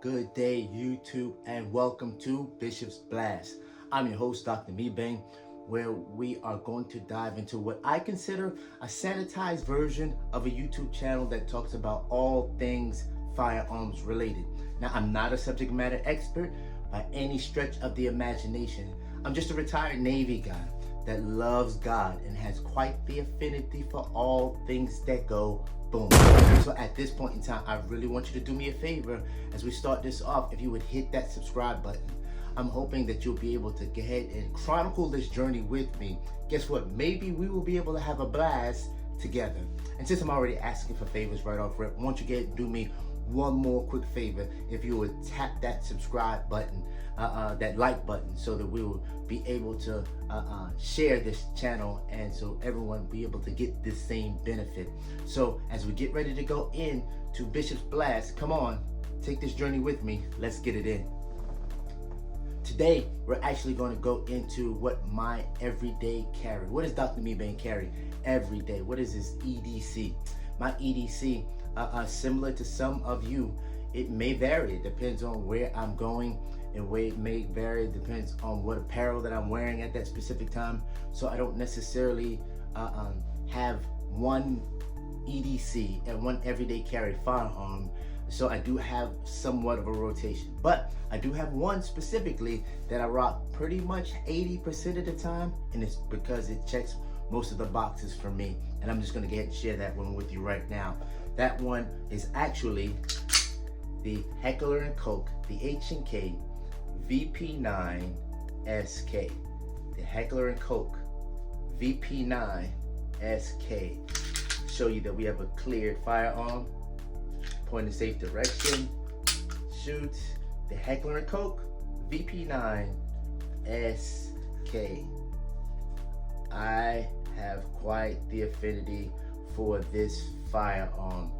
good day, YouTube, and welcome to Bishop's Blast. I'm your host, Dr. Mebang, where we are going to dive into what I consider a sanitized version of a YouTube channel that talks about all things firearms related. Now, I'm not a subject matter expert by any stretch of the imagination. I'm just a retired Navy guy that loves God and has quite the affinity for all things that go boom. So at this point in time, I really want you to do me a favor as we start this off. If you would hit that subscribe button, I'm hoping that you'll be able to go ahead and chronicle this journey with me. Guess what? Maybe we will be able to have a blast together. And since I'm already asking for favors right off rip, why don't you get do me one more quick favor? If you would tap that subscribe button, that like button, so that we will be able to share this channel, and so everyone will be able to get this same benefit. So as we get ready to go in to Bishop's Blast, come on, take this journey with me. Let's get it in. Today, we're actually going to go into what my everyday carry. What does Dr. Mebang carry every day? What is his EDC? My EDC, similar to some of you, it may vary. It depends on where I'm going, and where it may vary. It depends on what apparel that I'm wearing at that specific time. So I don't necessarily have one EDC and one everyday carry firearm. So I do have somewhat of a rotation, but I do have one specifically that I rock pretty much 80% of the time, and it's because it checks most of the boxes for me. And I'm just gonna go ahead and share that one with you right now. That one is actually the Heckler & Koch, the H&K Vp9 Sk. The Heckler & Koch Vp9 Sk. Show you that we have a cleared firearm, point in safe direction, shoot. The Heckler & Koch Vp9 Sk. I have quite the affinity for this firearm.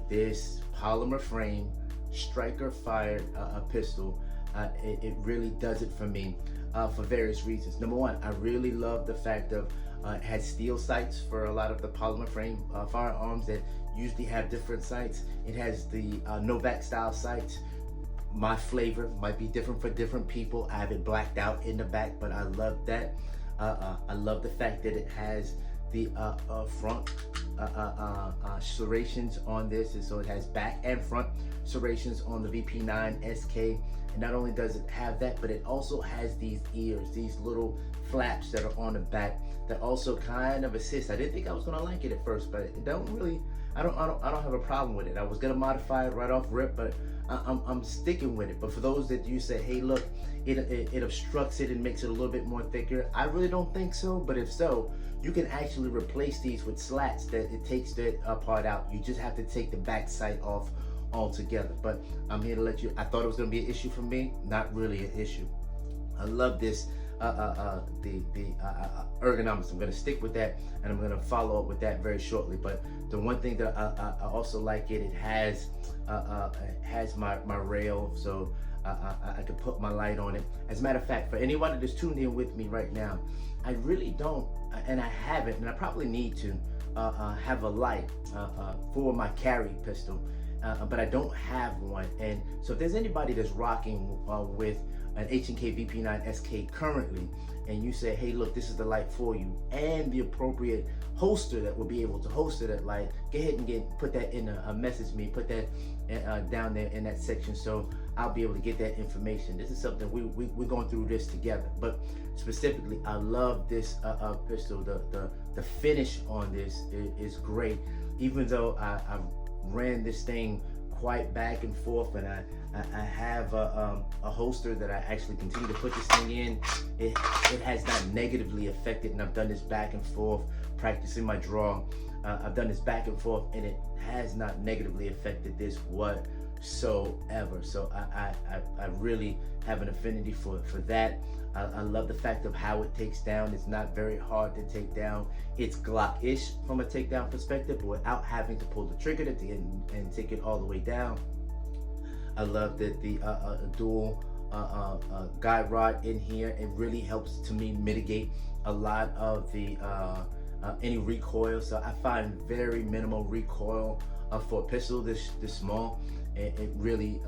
This polymer frame striker fired pistol, it really does it for me for various reasons. Number one, I really love the fact of it has steel sights for a lot of the polymer frame firearms that usually have different sights. It has the Novak style sights. My flavor might be different for different people. I have it blacked out in the back, but I love that. I love the fact that it has the front serrations on this, and so it has back and front serrations on the Vp9 Sk. And not only does it have that, but it also has these ears, these little flaps that are on the back that also kind of assist. I didn't think I was gonna like it at first, but it don't really. I don't have a problem with it. I was gonna modify it right off rip, but I'm sticking with it. But for those that you say, hey, look, it obstructs it and makes it a little bit more thicker, I really don't think so. But if so, you can actually replace these with slats that it takes that part out. You just have to take the back sight off altogether. But I'm here to let you. I thought it was gonna be an issue for me. Not really an issue. I love this. The ergonomics. I'm going to stick with that, and I'm going to follow up with that very shortly. But the one thing that I also like it has my rail, so I can put my light on it. As a matter of fact, for anyone that is tuned in with me right now, I really don't, and I haven't, and I probably need to have a light for my carry pistol, but I don't have one. And so if there's anybody that's rocking with an H&K Vp9 Sk currently, and you say, hey, look, this is the light for you, and the appropriate holster that will be able to holster that light, go ahead and put that in a message me, put that down there in that section, so I'll be able to get that information. This is something we're going through this together. But specifically, I love this pistol. The finish on this is great, even though I ran this thing quite back and forth, and I have a holster that I actually continue to put this thing in. It has not negatively affected, and I've done this back and forth practicing my draw. I've done this back and forth, and it has not negatively affected this whatsoever. So I really have an affinity for that. I love the fact of how it takes down. It's not very hard to take down. It's Glock-ish from a takedown perspective, but without having to pull the trigger at the end and take it all the way down. I love that the dual guide rod in here. It really helps to me mitigate a lot of the any recoil. So I find very minimal recoil for a pistol this small. It really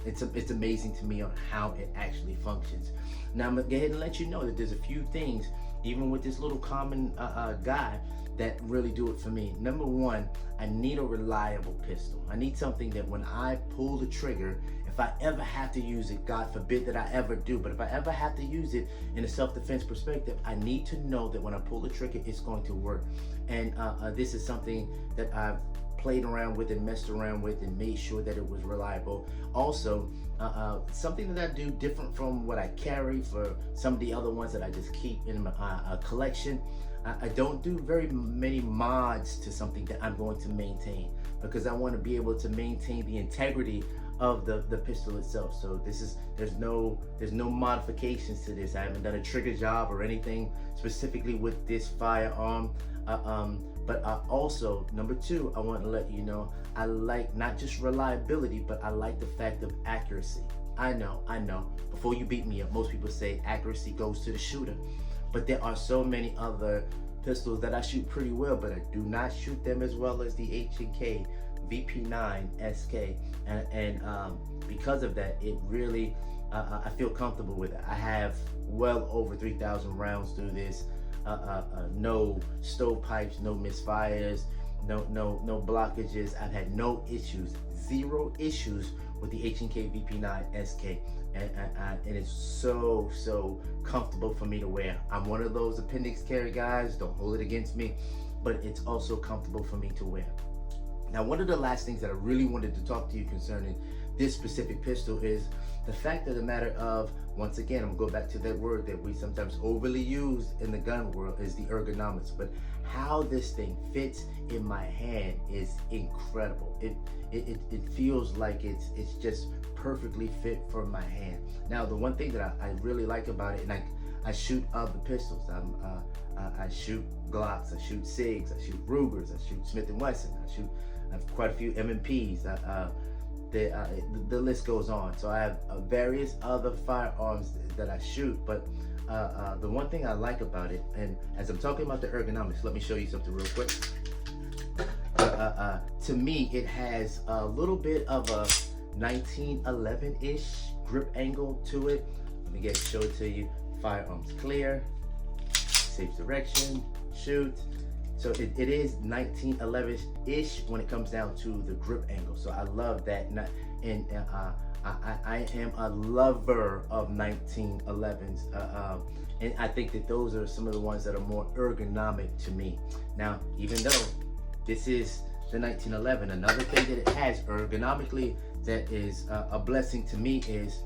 it's amazing to me on how it actually functions. Now I'm gonna go ahead and let you know that there's a few things, even with this little common guy, that really do it for me. Number one, I need a reliable pistol. I need something that when I pull the trigger, if I ever have to use it, God forbid that I ever do, but if I ever have to use it in a self-defense perspective, I need to know that when I pull the trigger, it's going to work. And this is something that I've played around with and messed around with and made sure that it was reliable. Also, something that I do different from what I carry for some of the other ones that I just keep in my collection. I don't do very many mods to something that I'm going to maintain, because I want to be able to maintain the integrity of the pistol itself. So there's no modifications to this. I haven't done a trigger job or anything specifically with this firearm. But also, number two, I want to let you know, I like not just reliability, but I like the fact of accuracy. I know, before you beat me up, most people say accuracy goes to the shooter. But there are so many other pistols that I shoot pretty well, but I do not shoot them as well as the H&K Vp9 Sk. And because of that, it really, I feel comfortable with it. I have well over 3,000 rounds through this. No stovepipes, no misfires, no blockages. I've had no issues, zero issues with the H&K Vp9 Sk. And it's so comfortable for me to wear. I'm one of those appendix carry guys, don't hold it against me, but it's also comfortable for me to wear. Now, one of the last things that I really wanted to talk to you concerning this specific pistol is the fact of the matter of, once again, I'm gonna go back to that word that we sometimes overly use in the gun world, is the ergonomics. But how this thing fits in my hand is incredible. It feels like it's just perfectly fit for my hand. Now, the one thing that I really like about it, and I shoot other pistols. I shoot Glocks, I shoot SIGs, I shoot Rugers, I shoot Smith & Wesson, I have quite a few M&Ps. The list goes on. So I have various other firearms that I shoot, but the one thing I like about it, and as I'm talking about the ergonomics, let me show you something real quick. To me, it has a little bit of a 1911-ish grip angle to it. Let me show it to you. Firearms clear, safe direction, shoot. So it is 1911-ish when it comes down to the grip angle. So I love that. And I am a lover of 1911s. And I think that those are some of the ones that are more ergonomic to me. Now, even though this is the 1911, another thing that it has ergonomically that is a blessing to me is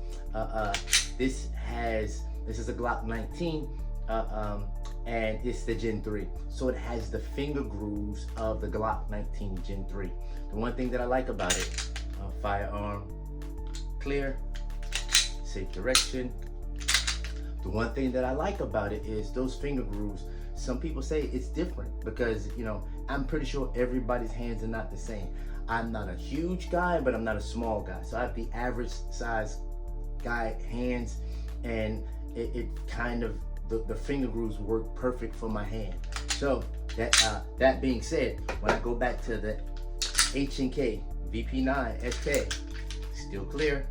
this is a Glock 19. And it's the Gen 3. So it has the finger grooves of the Glock 19 Gen 3. The one thing that I like about it, firearm clear, safe direction. The one thing that I like about it is those finger grooves. Some people say it's different because, you know, I'm pretty sure everybody's hands are not the same. I'm not a huge guy, but I'm not a small guy. So I have the average size guy hands, and it kind of, the finger grooves work perfect for my hand. So that being said, when I go back to the H&K Vp9 Sk, still clear.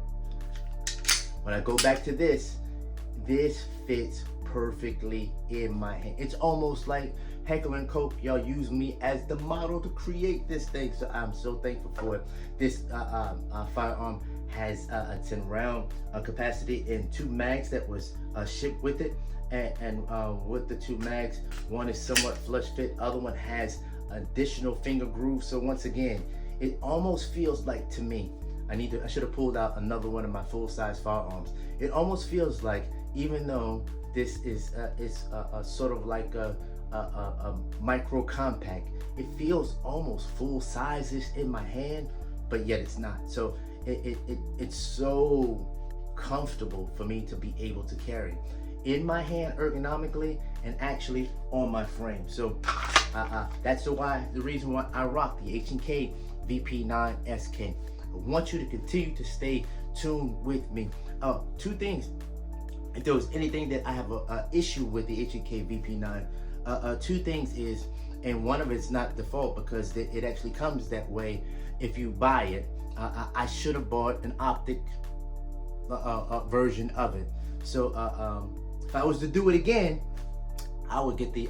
When I go back to this fits perfectly in my hand. It's almost like Heckler & Koch, y'all use me as the model to create this thing. So I'm so thankful for it. This firearm has a 10 round capacity and 2 mags that was shipped with it. And with the 2 mags, one is somewhat flush fit, other one has additional finger grooves. So once again, it almost feels like, to me, I should have pulled out another one of my full-size firearms. It almost feels like, even though this is sort of like a micro compact, it feels almost full sizes in my hand, but yet it's not. So it's so comfortable for me to be able to carry in my hand ergonomically and actually on my frame. So that's the reason why I rock the H&K Vp9 Sk. I want you to continue to stay tuned with me. 2 things. If there was anything that I have a issue with the H&K Vp9, 2 things is, and one of it's not default because it actually comes that way if you buy it. I should have bought an optic version of it. So if I was to do it again, I would get the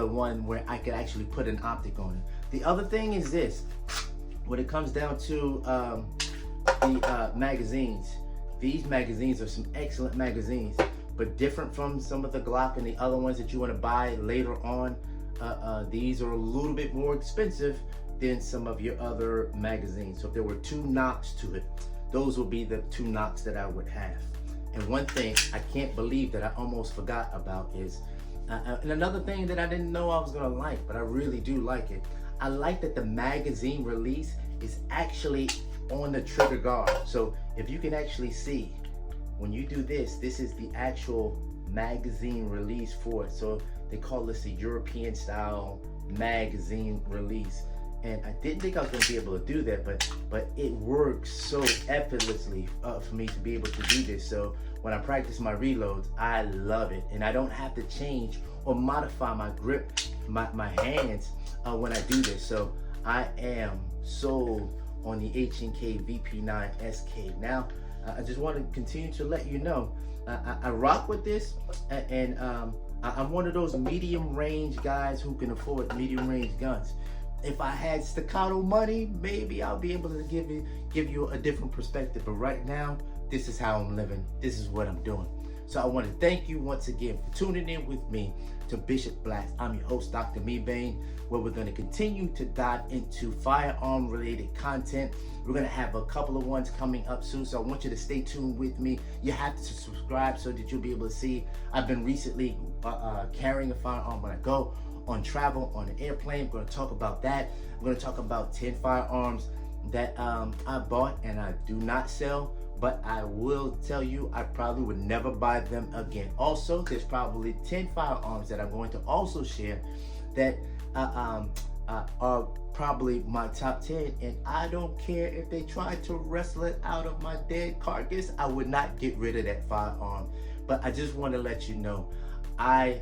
one where I could actually put an optic on it. The other thing is this: when it comes down to the magazines, these magazines are some excellent magazines, but different from some of the Glock and the other ones that you want to buy later on. These are a little bit more expensive than some of your other magazines. So if there were 2 nocks to it, those would be the 2 nocks that I would have. And one thing I can't believe that I almost forgot about is, and another thing that I didn't know I was gonna like, but I really do like it. I like that the magazine release is actually on the trigger guard. So if you can actually see, when you do this, this is the actual magazine release for it. So they call this a European style magazine release. And I didn't think I was going to be able to do that, but it works so effortlessly for me to be able to do this. So when I practice my reloads, I love it, and I don't have to change or modify my grip, my hands when I do this. So I am sold on the H&K Vp9 Sk. Now, I just want to continue to let you know, I rock with this, and I'm one of those medium range guys who can afford medium range guns. If I had staccato money, maybe I'll be able to give you a different perspective. But right now, this is how I'm living. This is what I'm doing. So I want to thank you once again for tuning in with me to Bishop Blast. I'm your host, Dr. Mebane, where we're going to continue to dive into firearm related content. We're going to have a couple of ones coming up soon, so I want you to stay tuned with me. You have to subscribe so that you'll be able to see. I've been recently carrying a firearm when I go on travel, on an airplane. We're going to talk about that. We're going to talk about 10 firearms that I bought and I do not sell, but I will tell you I probably would never buy them again. Also, there's probably 10 firearms that I'm going to also share that are probably my top 10, and I don't care if they tried to wrestle it out of my dead carcass. I would not get rid of that firearm. But I just want to let you know, I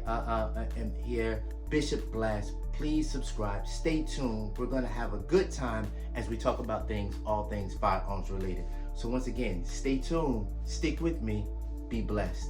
am here, Bishop Blast. Please subscribe, stay tuned. We're gonna have a good time as we talk about things, all things firearms related. So once again, stay tuned, stick with me, be blessed.